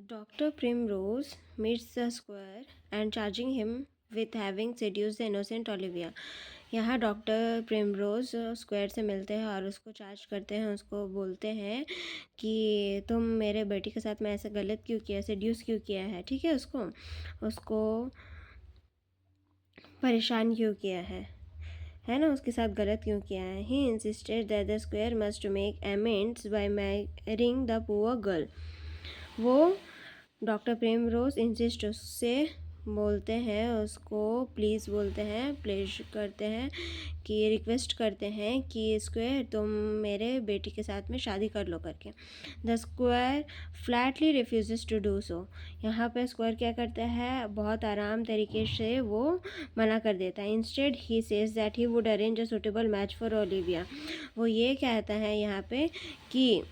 Dr. Primrose meets the square and charging him with having seduced the innocent Olivia. यहाँ doctor primrose square से मिलते हैं और उसको चार्ज करते हैं, उसको बोलते हैं कि तुम मेरे बेटी के साथ में ऐसा गलत क्यों किया, सेड्यूस क्यों किया है, ठीक है, उसको परेशान क्यों किया है ना, उसके साथ गलत क्यों किया है. He insisted that the squire must make amends by marrying the poor girl. वो डॉक्टर प्रेमरोज इंसिस्ट उससे बोलते हैं, उसको प्लीज़ बोलते हैं, प्लेज करते हैं कि रिक्वेस्ट करते हैं कि स्क्वायर तुम मेरे बेटी के साथ में शादी कर लो करके. The squire flatly refuses to do so. यहाँ पे स्क्वायर क्या करता है, बहुत आराम तरीके से वो मना कर देता है. Instead he says that he would arrange a suitable match for Olivia. वो ये कहता है यहाँ पे कि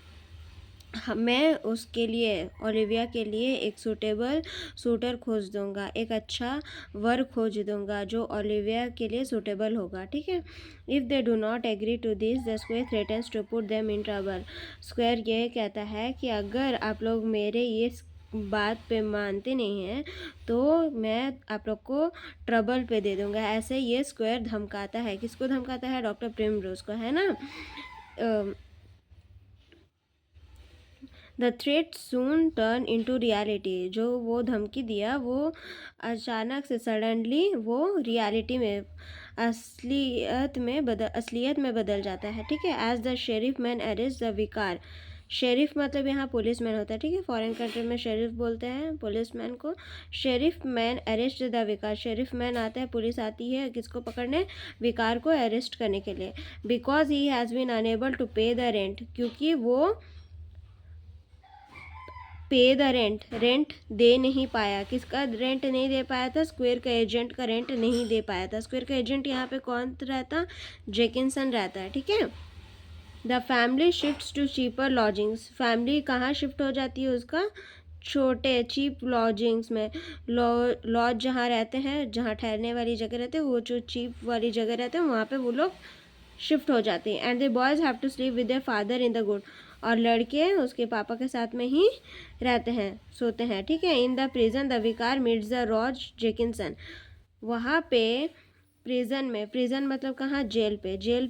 मैं उसके लिए, ओलिविया के लिए एक सूटेबल सूटर खोज दूंगा, एक अच्छा वर खोज दूंगा जो ओलिविया के लिए सूटेबल होगा, ठीक है. If they do not agree to this the squire threatens to put them in trouble. Squire ये कहता है कि अगर आप लोग मेरे ये बात पे मानते नहीं हैं तो मैं आप लोग को ट्रबल पे दे दूंगा. ऐसे ये स्क्वायर धमकाता है. किसको धमकाता है? डॉक्टर प्रिमरोज को, है ना. The threat soon turn into reality. जो वो धमकी दिया वो अचानक से सडनली वो रियलिटी में, असलियत में बदल जाता है, ठीक है. As the sheriff man arrest the vicar. Sheriff मतलब यहाँ पुलिस मैन होता है, ठीक है. फॉरेन कंट्री में शेरिफ बोलते हैं पुलिस मैन को. Sheriff man arrest the vicar. Sheriff man आता है, पुलिस आती है किसको पकड़ने? विकार को अरेस्ट करने के लिए. Because he has been unable to pay the rent. क्योंकि वो पे द रेंट दे नहीं पाया. किसका रेंट नहीं दे पाया था? स्क्वायर का एजेंट का रेंट नहीं दे पाया था. स्क्वायर का एजेंट यहाँ पे कौन रहता? जेकिंसन रहता है, ठीक है. The family shifts to cheaper lodgings. Family कहाँ शिफ्ट हो जाती है उसका? छोटे चीप लॉजिंग्स में. लॉज जहाँ रहते हैं, जहाँ ठहरने वाली जगह रहते हैं, वो जो चीप वाली जगह रहते हैं वहाँ पे वो लोग शिफ्ट हो जाते हैं. And the boys have to sleep with their father in the good. और लड़के उसके पापा के साथ में ही रहते हैं, सोते हैं, ठीक है. इन द प्रिजन द विकार मीट्स द रॉज जेकिंसन. वहाँ पे प्रिजन मतलब कहाँ? जेल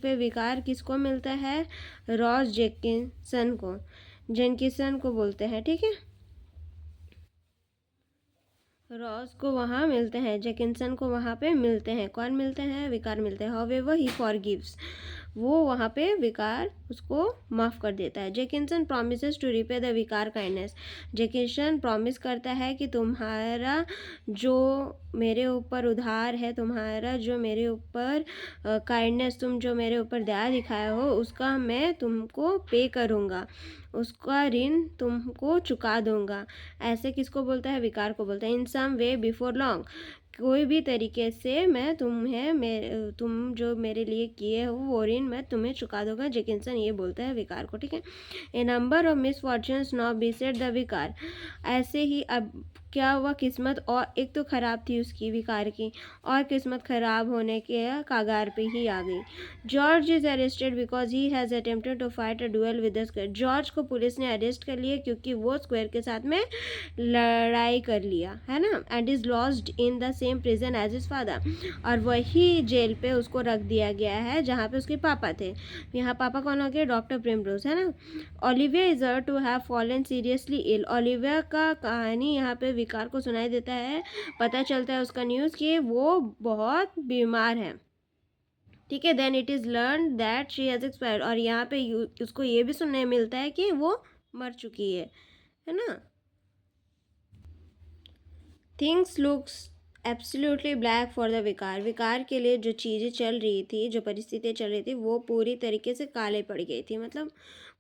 पे विकार किसको मिलता है? रॉज जेकिंसन को बोलते हैं, ठीक है. रॉस को वहाँ मिलते हैं, जेकिंसन को वहाँ पे मिलते हैं. कौन मिलते हैं? विकार मिलते हैं. However he forgives. वो वहाँ पे विकार उसको माफ़ कर देता है. जेकिंसन प्रॉमिसेस टू रिपे द विकार काइंडनेस. जेकिंसन प्रॉमिस करता है कि तुम्हारा जो मेरे ऊपर उधार है, तुम्हारा जो मेरे ऊपर काइंडनेस, तुम जो मेरे ऊपर दया दिखाया हो, उसका मैं तुमको पे करूँगा, उसका ऋण तुमको चुका दूंगा. ऐसे किसको बोलता है? विकार को बोलता है. इन सम वे बिफोर लॉन्ग. कोई भी तरीके से मैं तुम जो मेरे लिए किए हो वो ऋण मैं तुम्हें चुका दूंगा. जेकिंसन ये बोलता है विकार को, ठीक है. A number of misfortunes now beset the vicar. ऐसे ही अब क्या हुआ, किस्मत और एक तो ख़राब थी उसकी, विकार की, और किस्मत ख़राब होने के कागार पे ही आ गई. George is arrested because he has attempted to fight a duel with the squire. George को पुलिस ने अरेस्ट कर लिया क्योंकि वो स्क्वायर के साथ में लड़ाई कर लिया, है ना. And is lodged in the same prison as his father. और वही जेल पे उसको रख दिया गया है जहाँ पे उसके पापा थे. यहाँ पापा कौन हो गए? डॉक्टर प्रिमरोज, है ना. Olivia is to have fallen seriously ill. Olivia का कहानी यहाँ पे विकार को सुनाई देता है, पता चलता है उसका न्यूज़ कि वो बहुत बीमार है, ठीक है. Then it is learn that she has expired. और यहाँ पे उसको ये भी सुनने मिलता है कि वो मर चुकी है ना. Things looks absolutely black for the विकार. विकार के लिए जो चीज़ें चल रही थी, जो परिस्थितियाँ चल रही थी, वो पूरी तरीके से काले पड़ गई थी. मतलब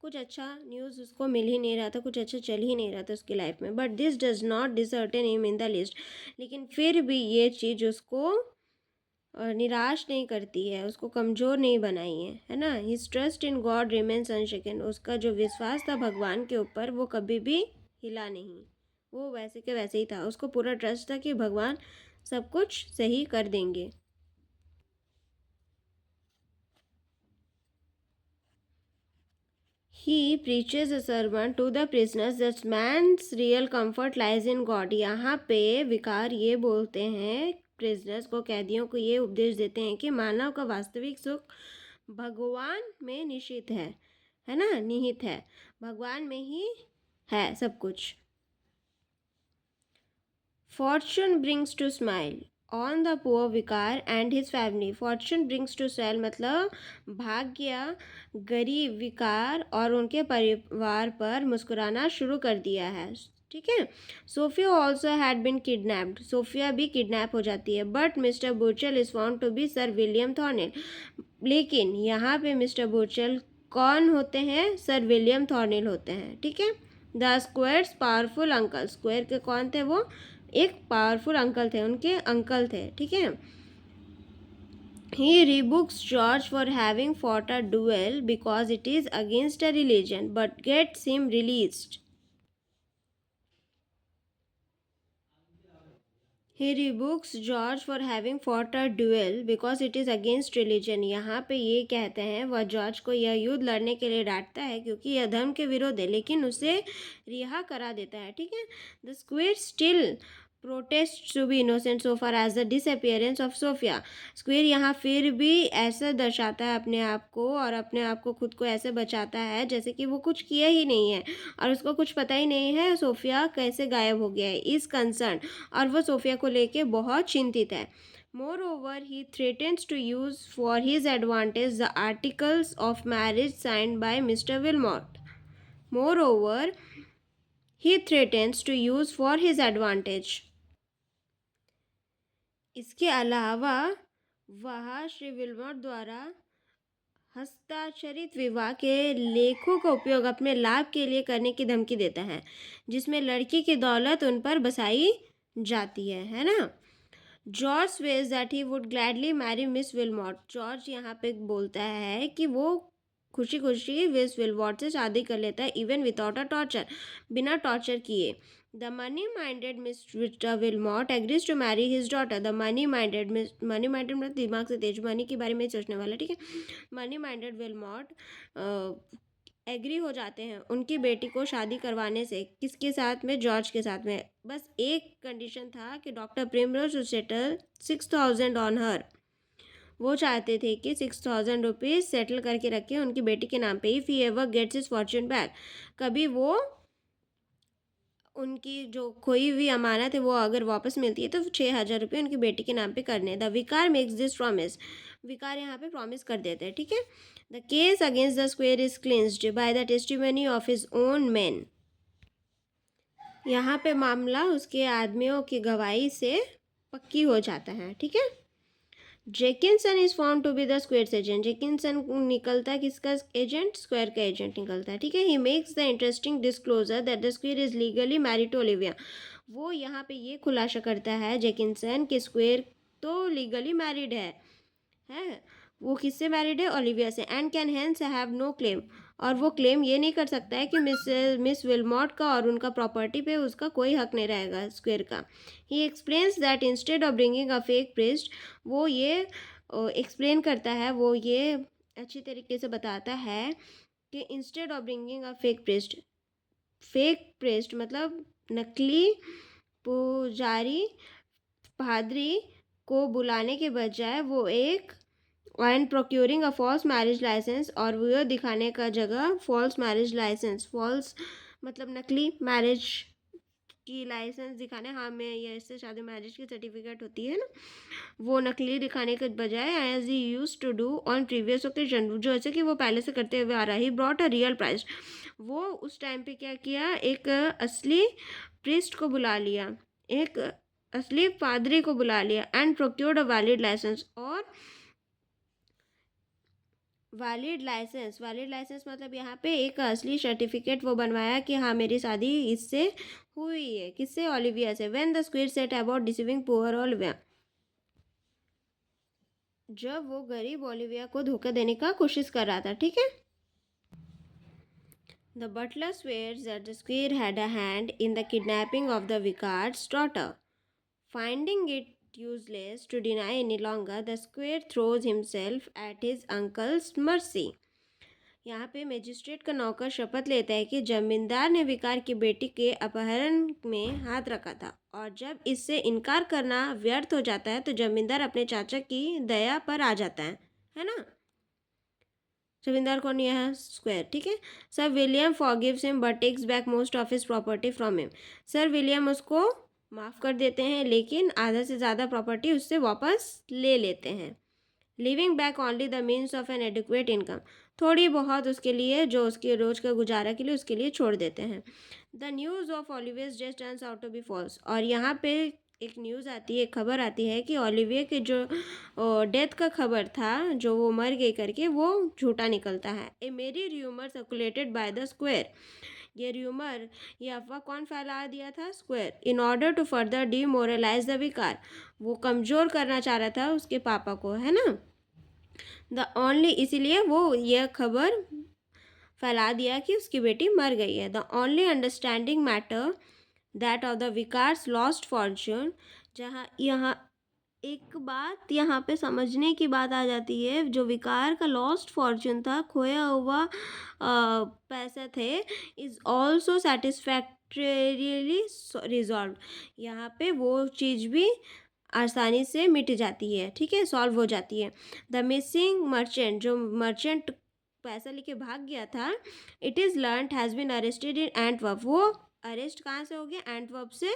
कुछ अच्छा न्यूज़ उसको मिल ही नहीं रहा था, कुछ अच्छा चल ही नहीं रहा था उसकी लाइफ में. But this does not dishearten him in the list. लेकिन फिर भी ये चीज़ उसको निराश नहीं करती है, उसको कमज़ोर नहीं बनाई है ना. His trust in God remains अनशेकन. उसका जो विश्वास था भगवान के ऊपर वो कभी भी हिला नहीं, वो वैसे के वैसे ही था. उसको पूरा ट्रस्ट था कि भगवान सब कुछ सही कर देंगे. He preaches a sermon to the prisoners that man's real comfort lies in God. यहाँ पे विकार ये बोलते हैं प्रिजनर्स को, कैदियों को ये उपदेश देते हैं कि मानव का वास्तविक सुख भगवान में निहित है ना, निहित है, भगवान में ही है सब कुछ. Fortune brings to smile on the poor विकार and his family. Fortune brings to smile मतलब भाग्य गरीब विकार और उनके परिवार पर मुस्कुराना शुरू कर दिया है. ठीक है. Sophia also had been kidnapped. Sophia भी किडनैप हो जाती है. But Mr Burchell is found to be Sir William Thornhill. लेकिन यहाँ पे मिस्टर बुर्चल कौन होते हैं? सर विलियम थॉर्नेल होते हैं. ठीक है. The squares powerful uncle. Square के कौन थे? वो एक पावरफुल अंकल थे, उनके अंकल थे. ठीक है. He rebukes George for having fought a duel because it is against a religion, but gets him released. He rebukes George for having fought a duel because it is against religion. यहाँ पे ये कहते हैं वह George को यह युद्ध लड़ने के लिए डांटता है क्योंकि यह धर्म के विरोध है, लेकिन उसे रिहा करा देता है. ठीक है. The square still protests to be innocent so far as the disappearance of Sophia. Square यहाँ फिर भी ऐसा दर्शाता है अपने आप को और अपने आप को खुद को ऐसे बचाता है जैसे कि वो कुछ किया ही नहीं है और उसको कुछ पता ही नहीं है सोफिया कैसे गायब हो गया है. इस कंसर्न और वो सोफिया को लेके बहुत चिंतित है. Moreover, he threatens to use for his advantage the articles of marriage signed by Mr. Wilmot. Moreover, he threatens to use for his advantage. इसके अलावा वह श्री विल्मोट द्वारा हस्ताक्षरित विवाह के लेखों का उपयोग अपने लाभ के लिए करने की धमकी देता है जिसमें लड़की की दौलत उन पर बसाई जाती है ना. George says that he would gladly marry Miss Wilmot. George यहाँ पे बोलता है कि वो खुशी खुशी मिस विल्मोट से शादी कर लेता है इवन विदाउट अ टॉर्चर, बिना टॉर्चर किए. The money-minded Mr. Wilmot agrees to marry his daughter. The money-minded मतलब दिमाग से तेज, मनी के बारे में सोचने वाला. ठीक है. money-minded Wilmot एग्री हो जाते हैं उनकी बेटी को शादी करवाने से. किसके साथ में? जॉर्ज के साथ में. बस एक कंडीशन था कि doctor Primrose to settle 6,000 on her. वो चाहते थे कि 6,000 रुपीज़ सेटल करके रखें उनकी बेटी के नाम पे. If he ever gets his fortune back, कभी वो उनकी जो खोई हुई अमानत है वो अगर वापस मिलती है तो 6,000 रुपये उनकी बेटी के नाम पे करने. द विकार मेक्स दिस प्रॉमिस. विकार यहाँ पे प्रॉमिस कर देते हैं. ठीक है. The case against the squire is clinched by the testimony of his own man. यहाँ पे मामला उसके आदमियों की गवाही से पक्की हो जाता है. ठीक है. Jenkinson is found to be the squire agent. Jenkinson निकलता है किसका एजेंट? स्क्वेयर का एजेंट निकलता है. ठीक है. He makes the interesting disclosure that the squire is legally married to Olivia. वो यहाँ पे ये खुलासा करता है जेकिंसन कि स्क्वेयर तो लीगली मैरिड है. वो किससे मैरिड है? ओलिविया से. And can hence have no claim. और वो क्लेम ये नहीं कर सकता है कि मिस विल्मोट का और उनका प्रॉपर्टी पे उसका कोई हक नहीं रहेगा स्क्वेयर का. ही explains that instead of bringing a fake priest, वो ये एक्सप्लेन करता है, वो ये अच्छी तरीके से बताता है कि instead of bringing a fake priest मतलब नकली पुजारी पादरी को बुलाने के बजाय वो एक and procuring a false marriage licence, और वो दिखाने का जगह फॉल्स मैरिज लाइसेंस, फॉल्स मतलब नकली मैरिज की लाइसेंस दिखाने. हाँ, मैं ये इससे शादी मैरिज की सर्टिफिकेट होती है ना, वो नकली दिखाने के बजाय as he use to do on previous occasion, जो ऐसे कि वो पहले से करते हुए आ रहा. He brought a real price. वो उस टाइम पे क्या किया? एक असली प्रिस्ट को बुला लिया, एक असली पादरी को बुला लिया. And procured a valid licence. और वैलिड लाइसेंस मतलब यहाँ पे एक असली सर्टिफिकेट वो बनवाया कि हाँ मेरी शादी इससे हुई है. किससे? ओलिविया से. When the square set about deceiving poor Olivia, जब वो गरीब ओलिविया को धोखा देने का कोशिश कर रहा था. ठीक है. The butler swears that the squire had a hand in the kidnapping of the vicar's daughter. Finding it useless to deny any longer, the square throws himself at his uncle's mercy. यहाँ पे magistrate का नौकर शपथ लेता है कि जमींदार ने विकार की बेटी के अपहरण में हाथ रखा था, और जब इससे इनकार करना व्यर्थ हो जाता है तो जमींदार अपने चाचा की दया पर आ जाता है ना। जमींदार कौन, यह स्क्वायर, ठीक है। Sir William forgives him but takes back most of his property from him. Sir William उसको माफ़ कर देते हैं लेकिन आधा से ज़्यादा प्रॉपर्टी उससे वापस ले लेते हैं। Living back only the means of N adequate income, थोड़ी बहुत उसके लिए जो उसके रोज़ का गुजारा के लिए उसके लिए छोड़ देते हैं। The news of Olivia's just turns out to be false, और यहाँ पे एक न्यूज़ आती है, एक खबर आती है कि ओलिविया के जो डेथ का खबर था, जो वो मर गई करके, वो झूठा निकलता है। A mere rumour circulated by the squire, ये र्यूमर, ये अफवाह कौन फैला दिया था, squire, in order to further demoralise the vicar, वो कमज़ोर करना चाह रहा था उसके पापा को, है ना। द ओनली, इसीलिए वो यह खबर फैला दिया कि उसकी बेटी मर गई है। The only understanding matter that of the vicar's lost fortune, जहाँ यहाँ एक बात यहाँ पे समझने की बात आ जाती है, जो विकार का लॉस्ट फॉर्च्यून था, खोया हुआ पैसे थे, इज़ ऑल्सो सेटिस्फैक्टरीली रिजॉल्व, यहाँ पे वो चीज़ भी आसानी से मिट जाती है, ठीक है, सॉल्व हो जाती है। द मिसिंग मर्चेंट, जो मर्चेंट पैसा लेके भाग गया था, it is learned has been arrested in Antwerp, वो अरेस्ट कहाँ से हो गया, एंटवर्प से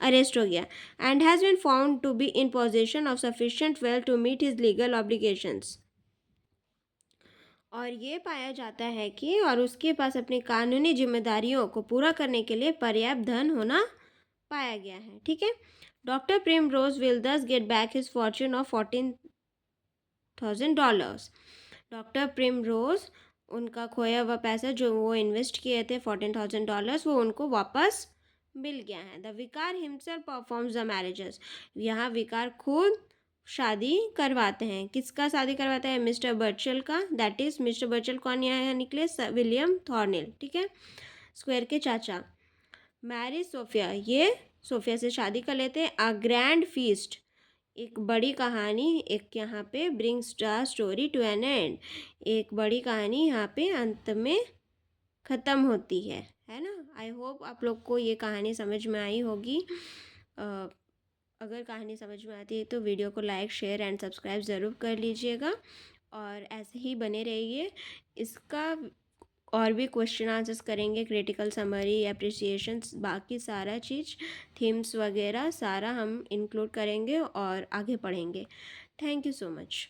अरेस्ट हो गया, and has been found to be in possession of sufficient wealth to meet his legal obligations, और ये पाया जाता है कि और उसके पास अपनी कानूनी जिम्मेदारियों को पूरा करने के लिए पर्याप्त धन होना पाया गया है, ठीक है। डॉक्टर प्रिमरोज विल दस get back his Fortune of $14,000। Doctor primrose, उनका खोया हुआ पैसा जो वो इन्वेस्ट किए थे $14,000, वो उनको वापस मिल गया है। द विकार हिमसेल्फ परफॉर्म्स द मैरिजेस, यहाँ विकार खुद शादी करवाते हैं। किसका शादी करवाते हैं, मिस्टर बर्चल का, दैट इज़ मिस्टर बर्चल कौन यहाँ निकले, विलियम थॉर्नेल, ठीक है, स्क्वायर के चाचा। मैरिज सोफिया, ये सोफिया से शादी कर लेते हैं। अ ग्रैंड फीस्ट, एक बड़ी कहानी, एक यहाँ पे brings the story to an end, एक बड़ी कहानी यहाँ पे अंत में ख़त्म होती है ना। आई होप आप लोग को ये कहानी समझ में आई होगी। अगर कहानी समझ में आती है तो वीडियो को लाइक, शेयर एंड सब्सक्राइब ज़रूर कर लीजिएगा, और ऐसे ही बने रहिए। इसका और भी क्वेश्चन आंसर्स करेंगे, क्रिटिकल समरी, अप्रिसिएशंस, बाकी सारा चीज़, थीम्स वगैरह सारा हम इंक्लूड करेंगे और आगे पढ़ेंगे। Thank you so much.